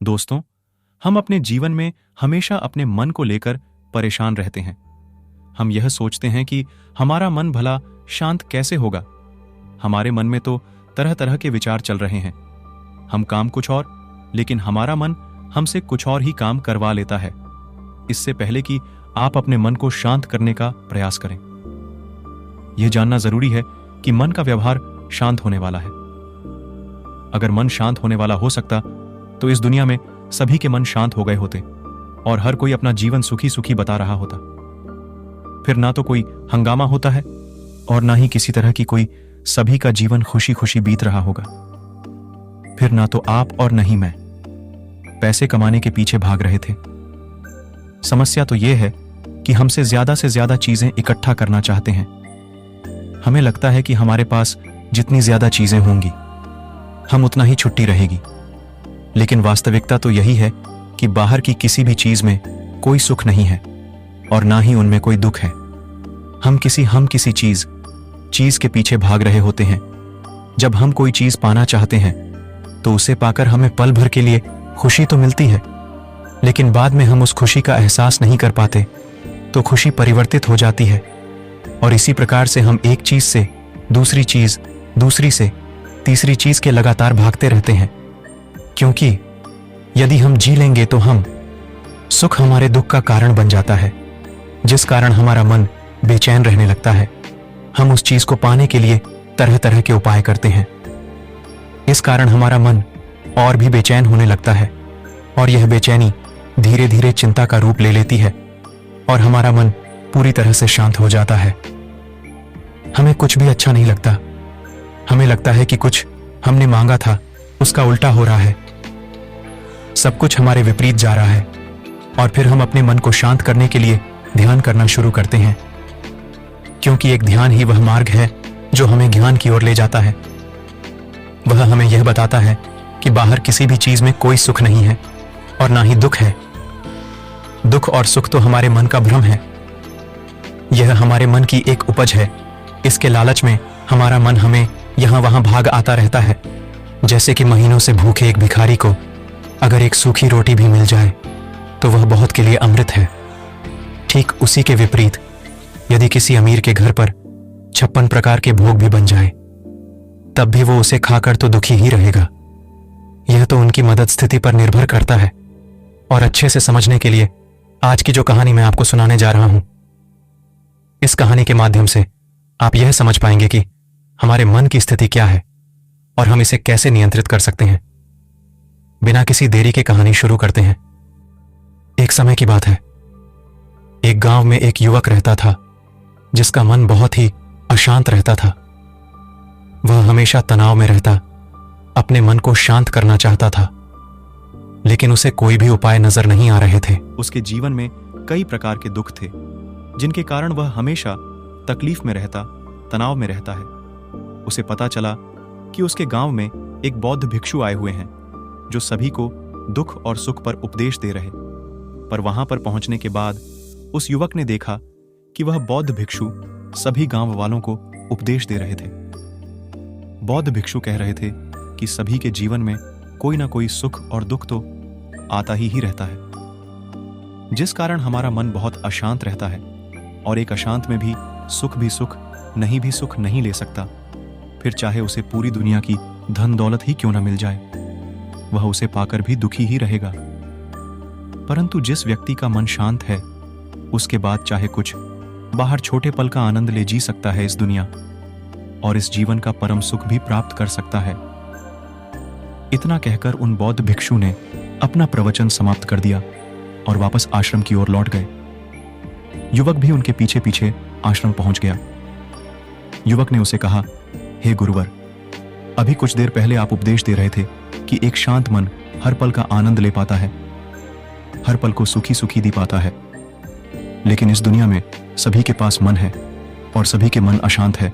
दोस्तों, हम अपने जीवन में हमेशा अपने मन को लेकर परेशान रहते हैं। हम यह सोचते हैं कि हमारा मन भला शांत कैसे होगा। हमारे मन में तो तरह तरह के विचार चल रहे हैं। हम काम कुछ और, लेकिन हमारा मन हमसे कुछ और ही काम करवा लेता है। इससे पहले कि आप अपने मन को शांत करने का प्रयास करें, यह जानना जरूरी है कि मन का व्यवहार शांत होने वाला है। अगर मन शांत होने वाला हो सकता तो इस दुनिया में सभी के मन शांत हो गए होते और हर कोई अपना जीवन सुखी सुखी बता रहा होता। फिर ना तो कोई हंगामा होता है और ना ही किसी तरह की कोई सभी का जीवन खुशी खुशी बीत रहा होगा। फिर ना तो आप और न ही मैं पैसे कमाने के पीछे भाग रहे थे। समस्या तो यह है कि हमसे से ज्यादा चीजें इकट्ठा करना चाहते हैं। हमें लगता है कि हमारे पास जितनी ज्यादा चीजें होंगी हम उतना ही छुट्टी रहेगी, लेकिन वास्तविकता तो यही है कि बाहर की किसी भी चीज में कोई सुख नहीं है और ना ही उनमें कोई दुख है। हम किसी चीज के पीछे भाग रहे होते हैं। जब हम कोई चीज पाना चाहते हैं तो उसे पाकर हमें पल भर के लिए खुशी तो मिलती है, लेकिन बाद में हम उस खुशी का एहसास नहीं कर पाते तो खुशी परिवर्तित हो जाती है। और इसी प्रकार से हम एक चीज से दूसरी चीज, दूसरी से तीसरी चीज के लगातार भागते रहते हैं, क्योंकि यदि हम जी लेंगे तो सुख हमारे दुख का कारण बन जाता है, जिस कारण हमारा मन बेचैन रहने लगता है। हम उस चीज को पाने के लिए तरह तरह के उपाय करते हैं। इस कारण हमारा मन और भी बेचैन होने लगता है और यह बेचैनी धीरे धीरे चिंता का रूप ले लेती है और हमारा मन पूरी तरह से शांत हो जाता है। हमें कुछ भी अच्छा नहीं लगता। हमें लगता है कि कुछ हमने मांगा था उसका उल्टा हो रहा है। सब कुछ हमारे विपरीत जा रहा है और फिर हम अपने मन को शांत करने के लिए ध्यान करना शुरू करते हैं, क्योंकि एक ध्यान ही वह मार्ग है जो हमें ज्ञान की ओर ले जाता है। वह हमें यह बताता है कि बाहर किसी भी चीज में कोई सुख नहीं है और ना ही दुख है। दुख और सुख तो हमारे मन का भ्रम है। यह हमारे मन की एक उपज है। इसके लालच में हमारा मन हमें यहां वहां भाग आता रहता है। जैसे कि महीनों से भूखे एक भिखारी को अगर एक सूखी रोटी भी मिल जाए तो वह बहुत के लिए अमृत है। ठीक उसी के विपरीत यदि किसी अमीर के घर पर 56 प्रकार के भोग भी बन जाए तब भी वो उसे खाकर तो दुखी ही रहेगा। यह तो उनकी मदद स्थिति पर निर्भर करता है। और अच्छे से समझने के लिए आज की जो कहानी मैं आपको सुनाने जा रहा हूं, इस कहानी के माध्यम से आप यह समझ पाएंगे कि हमारे मन की स्थिति क्या है और हम इसे कैसे नियंत्रित कर सकते हैं। बिना किसी देरी के कहानी शुरू करते हैं। एक समय की बात है। एक गांव में एक युवक रहता था जिसका मन बहुत ही अशांत रहता था। वह हमेशा तनाव में रहता, अपने मन को शांत करना चाहता था, लेकिन उसे कोई भी उपाय नजर नहीं आ रहे थे। उसके जीवन में कई प्रकार के दुख थे जिनके कारण वह हमेशा तकलीफ में रहता, तनाव में रहता है। उसे पता चला कि उसके गांव में एक बौद्ध भिक्षु आए हुए हैं जो सभी को दुख और सुख पर उपदेश दे रहे। पर वहां पर पहुंचने के बाद उस युवक ने देखा कि वह बौद्ध भिक्षु सभी गांव वालों को उपदेश दे रहे थे। बौद्ध भिक्षु कह रहे थे कि सभी के जीवन में कोई ना कोई सुख और दुख तो आता ही रहता है, जिस कारण हमारा मन बहुत अशांत रहता है और एक अशांत में भी सुख नहीं ले सकता। फिर चाहे उसे पूरी दुनिया की धन दौलत ही क्यों ना मिल जाए, वह उसे पाकर भी दुखी ही रहेगा। परंतु जिस व्यक्ति का मन शांत है उसके बाद चाहे कुछ बाहर छोटे पल का आनंद ले जी सकता है इस दुनिया, और इस जीवन का परम सुख भी प्राप्त कर सकता है। इतना कहकर उन बौद्ध भिक्षु ने अपना प्रवचन समाप्त कर दिया और वापस आश्रम की ओर लौट गए। युवक भी उनके पीछे पीछे आश्रम पहुंच गया। युवक ने उसे कहा, हे गुरुवर, अभी कुछ देर पहले आप उपदेश दे रहे थे कि एक शांत मन हर पल का आनंद ले पाता है, हर पल को सुखी सुखी दी पाता है। लेकिन इस दुनिया में सभी के पास मन है और सभी के मन अशांत है,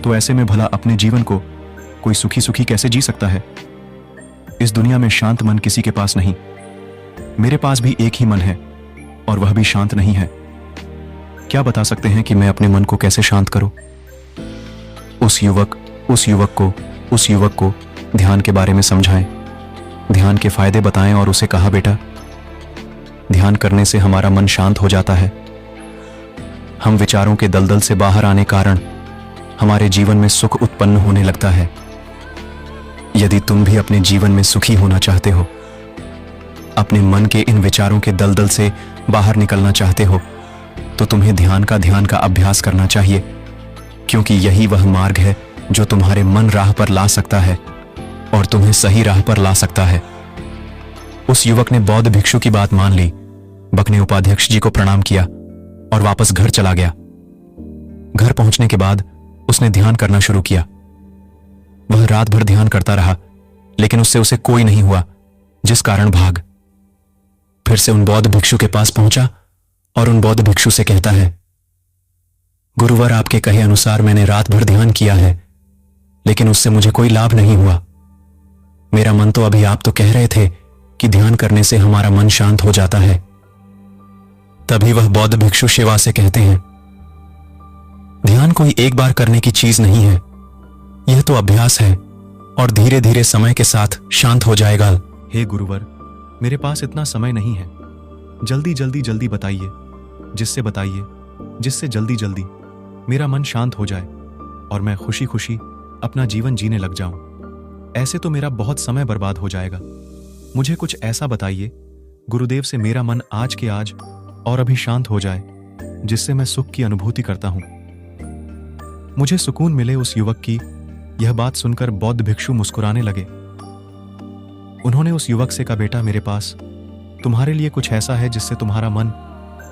तो ऐसे में भला अपने जीवन को कोई सुखी सुखी कैसे जी सकता है? इस दुनिया में शांत मन किसी के पास नहीं। मेरे पास भी एक ही मन है और वह भी शांत नहीं है। क्या बता सकते हैं कि मैं अपने मन को कैसे शांत करूं? उस युवक को ध्यान के बारे में समझाएं। ध्यान के फायदे बताएं और उसे कहा, बेटा, ध्यान करने से हमारा मन शांत हो जाता है। हम विचारों के दलदल से बाहर आने कारण हमारे जीवन में सुख उत्पन्न होने लगता है। यदि तुम भी अपने जीवन में सुखी होना चाहते हो, अपने मन के इन विचारों के दलदल से बाहर निकलना चाहते हो, तो तुम्हें ध्यान का अभ्यास करना चाहिए, क्योंकि यही वह मार्ग है जो तुम्हारे मन राह पर ला सकता है और तुम्हें सही राह पर ला सकता है। उस युवक ने बौद्ध भिक्षु की बात मान ली, बक ने उपाध्यक्ष जी को प्रणाम किया और वापस घर चला गया। घर पहुंचने के बाद उसने ध्यान करना शुरू किया। वह रात भर ध्यान करता रहा, लेकिन उससे उसे कोई नहीं हुआ, जिस कारण भाग फिर से उन बौद्ध भिक्षु के पास पहुंचा और उन बौद्ध भिक्षु से कहता है, गुरुवर, आपके कहे अनुसार मैंने रात भर ध्यान किया है, लेकिन उससे मुझे कोई लाभ नहीं हुआ। मेरा मन तो अभी आप तो कह रहे थे कि ध्यान करने से हमारा मन शांत हो जाता है। तभी वह बौद्ध भिक्षु शिवा से कहते हैं, ध्यान कोई एक बार करने की चीज नहीं है, यह तो अभ्यास है और धीरे धीरे समय के साथ शांत हो जाएगा। हे गुरुवर, मेरे पास इतना समय नहीं है, जल्दी बताइए, जिससे जल्दी मेरा मन शांत हो जाए और मैं खुशी खुशी अपना जीवन जीने लग जाऊं। ऐसे तो मेरा बहुत समय बर्बाद हो जाएगा। मुझे कुछ ऐसा बताइए गुरुदेव से मेरा मन आज के आज और अभी शांत हो जाए, जिससे मैं सुख की अनुभूति करता हूं, मुझे सुकून मिले। उस युवक की यह बात सुनकर बौद्ध भिक्षु मुस्कुराने लगे। उन्होंने उस युवक से कहा, बेटा, मेरे पास तुम्हारे लिए कुछ ऐसा है जिससे तुम्हारा मन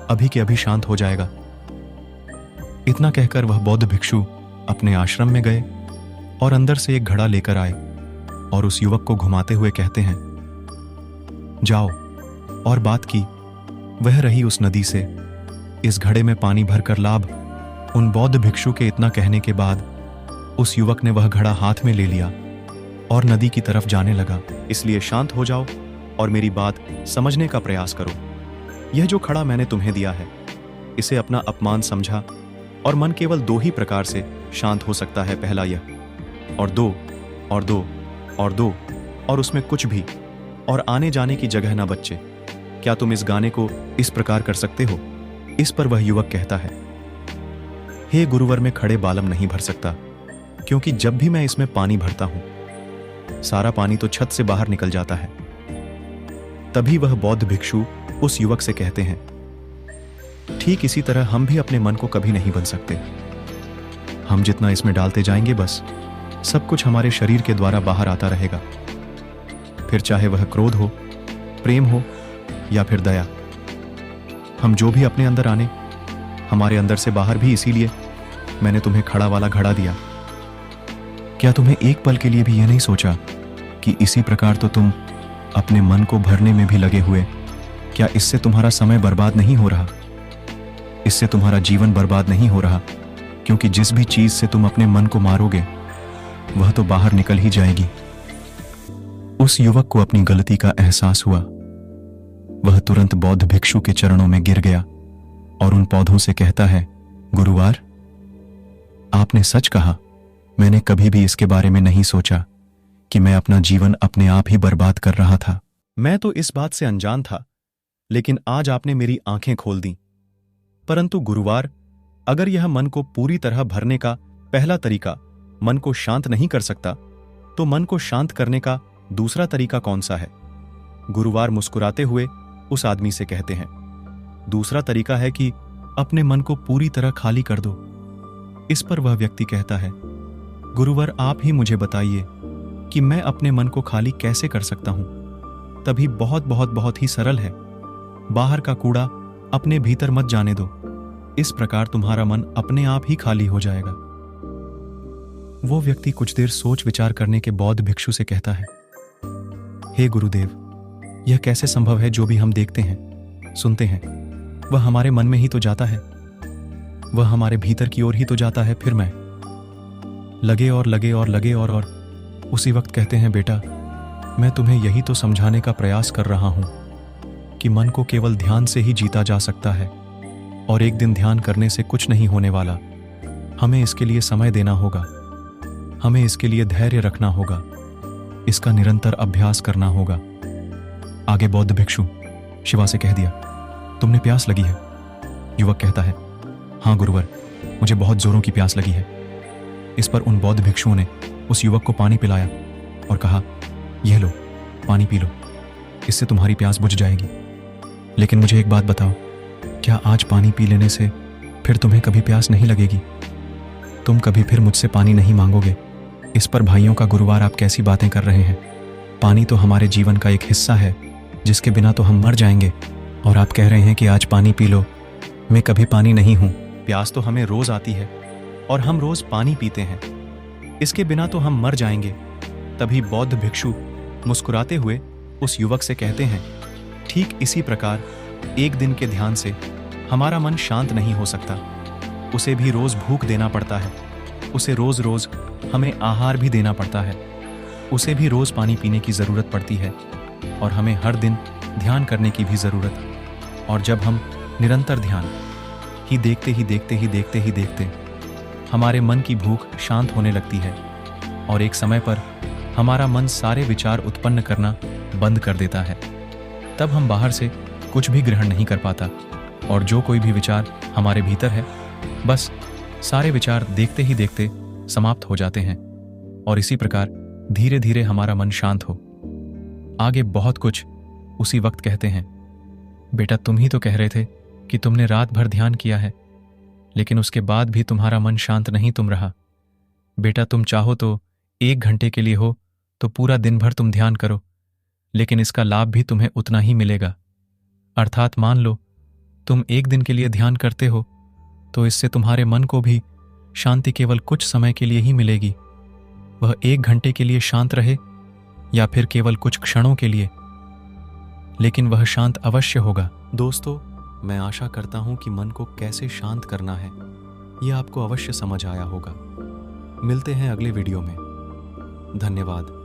अभी के अभी शांत हो जाएगा। इतना कहकर वह बौद्ध भिक्षु अपने आश्रम में गए और अंदर से एक घड़ा लेकर आए और उस युवक को घुमाते हुए कहते हैं, जाओ और बात की वह रही उस नदी से। इस घड़े में पानी भरकर लाभ। उन बौद्ध भिक्षु के इतना कहने के बाद उस युवक ने वह घड़ा हाथ में ले लिया और नदी की तरफ जाने लगा। इसलिए शांत हो जाओ और मेरी बात समझने का प्रयास करो। यह जो खड़ा मैंने तुम्हें दिया है, इसे अपना अपमान समझा और मन केवल दो ही प्रकार से शांत हो सकता है। पहला यह, और दो, और दो, और दो, और उसमें कुछ भी और आने जाने की जगह ना बच्चे। क्या तुम इस गाने को इस प्रकार कर सकते हो? इस पर वह युवक कहता है, हे गुरुवर, मैं खड़े बालम नहीं भर सकता, क्योंकि जब भी मैं इसमें पानी भरता हूं, सारा पानी तो छत से बाहर निकल जाता है। तभी वह बौद्ध भिक्षु उस युवक से कहते हैं, ठीक इसी तरह हम भी अपने मन को कभी नहीं बन सकते। हम जितना इसमें डालते जाएंगे, बस सब कुछ हमारे शरीर के द्वारा बाहर आता रहेगा। फिर चाहे वह क्रोध हो, प्रेम हो या फिर दया, हम जो भी अपने अंदर आने, हमारे अंदर से बाहर भी। इसीलिए मैंने तुम्हें खड़ा वाला घड़ा दिया। क्या तुम्हें एक पल के लिए भी यह नहीं सोचा कि इसी प्रकार तो तुम अपने मन को भरने में भी लगे हुए? क्या इससे तुम्हारा समय बर्बाद नहीं हो रहा? इससे तुम्हारा जीवन बर्बाद नहीं हो रहा? क्योंकि जिस भी चीज से तुम अपने मन को मारोगे, वह तो बाहर निकल ही जाएगी। उस युवक को अपनी गलती का एहसास हुआ। वह तुरंत बौद्ध भिक्षु के चरणों में गिर गया और उन पौधों से कहता है, गुरुवार, आपने सच कहा। मैंने कभी भी इसके बारे में नहीं सोचा कि मैं अपना जीवन अपने आप ही बर्बाद कर रहा था। मैं तो इस बात से अनजान था, लेकिन आज आपने मेरी आंखें खोल दी। परंतु गुरुवार, अगर यह मन को पूरी तरह भरने का पहला तरीका मन को शांत नहीं कर सकता, तो मन को शांत करने का दूसरा तरीका कौन सा है? गुरुवार मुस्कुराते हुए उस आदमी से कहते हैं, दूसरा तरीका है कि अपने मन को पूरी तरह खाली कर दो। इस पर वह व्यक्ति कहता है, गुरुवर, आप ही मुझे बताइए कि मैं अपने मन को खाली कैसे कर सकता हूं? तभी बहुत ही सरल है। बाहर का कूड़ा अपने भीतर मत जाने दो। इस प्रकार तुम्हारा मन अपने आप ही खाली हो जाएगा। वो व्यक्ति कुछ देर सोच विचार करने के बौद्ध भिक्षु से कहता है, हे गुरुदेव, यह कैसे संभव है? जो भी हम देखते हैं, सुनते हैं, वह हमारे मन में ही तो जाता है, वह हमारे भीतर की ओर ही तो जाता है। फिर मैं लगे और उसी वक्त कहते हैं, बेटा, मैं तुम्हें यही तो समझाने का प्रयास कर रहा हूं कि मन को केवल ध्यान से ही जीता जा सकता है और एक दिन ध्यान करने से कुछ नहीं होने वाला। हमें इसके लिए समय देना होगा, हमें इसके लिए धैर्य रखना होगा, इसका निरंतर अभ्यास करना होगा। आगे बौद्ध भिक्षु शिवा से कह दिया, तुमने प्यास लगी है? युवक कहता है, हाँ गुरुवर, मुझे बहुत जोरों की प्यास लगी है। इस पर उन बौद्ध भिक्षुओं ने उस युवक को पानी पिलाया और कहा, यह लो, पानी पी लो, इससे तुम्हारी प्यास बुझ जाएगी। लेकिन मुझे एक बात बताओ, क्या आज पानी पी लेने से फिर तुम्हें कभी प्यास नहीं लगेगी? तुम कभी फिर मुझसे पानी नहीं मांगोगे? इस पर भाइयों का गुरुवार आप कैसी बातें कर रहे हैं? पानी तो हमारे जीवन का एक हिस्सा है, जिसके बिना तो हम मर जाएंगे। और आप कह रहे हैं कि आज पानी पी लो। मैं कभी पानी नहीं हूं। प्यास तो हमें रोज आती है और हम रोज पानी पीते हैं, इसके बिना तो हम मर जाएंगे। तभी बौद्ध भिक्षु मुस्कुराते हुए उस युवक से कहते हैं, ठीक इसी प्रकार एक दिन के ध्यान से हमारा मन शांत नहीं हो सकता। उसे भी रोज भूख देना पड़ता है, उसे रोज रोज हमें आहार भी देना पड़ता है, उसे भी रोज पानी पीने की जरूरत पड़ती है और हमें हर दिन ध्यान करने की भी जरूरत। और जब हम निरंतर ध्यान ही देखते हमारे मन की भूख शांत होने लगती है और एक समय पर हमारा मन सारे विचार उत्पन्न करना बंद कर देता है। तब हम बाहर से कुछ भी ग्रहण नहीं कर पाता और जो कोई भी विचार हमारे भीतर है, बस सारे विचार देखते समाप्त हो जाते हैं और इसी प्रकार धीरे धीरे हमारा मन शांत हो। आगे बहुत कुछ उसी वक्त कहते हैं, बेटा तुम ही तो कह रहे थे कि तुमने रात भर ध्यान किया है, लेकिन उसके बाद भी तुम्हारा मन शांत नहीं तुम रहा। बेटा तुम चाहो तो 1 घंटे के लिए हो तो पूरा दिन भर तुम ध्यान करो, लेकिन इसका लाभ भी तुम्हें उतना ही मिलेगा। अर्थात मान लो तुम 1 दिन के लिए ध्यान करते हो तो इससे तुम्हारे मन को भी शांति केवल कुछ समय के लिए ही मिलेगी। वह 1 घंटे के लिए शांत रहे या फिर केवल कुछ क्षणों के लिए, लेकिन वह शांत अवश्य होगा। दोस्तों, मैं आशा करता हूं कि मन को कैसे शांत करना है यह आपको अवश्य समझ आया होगा। मिलते हैं अगले वीडियो में। धन्यवाद।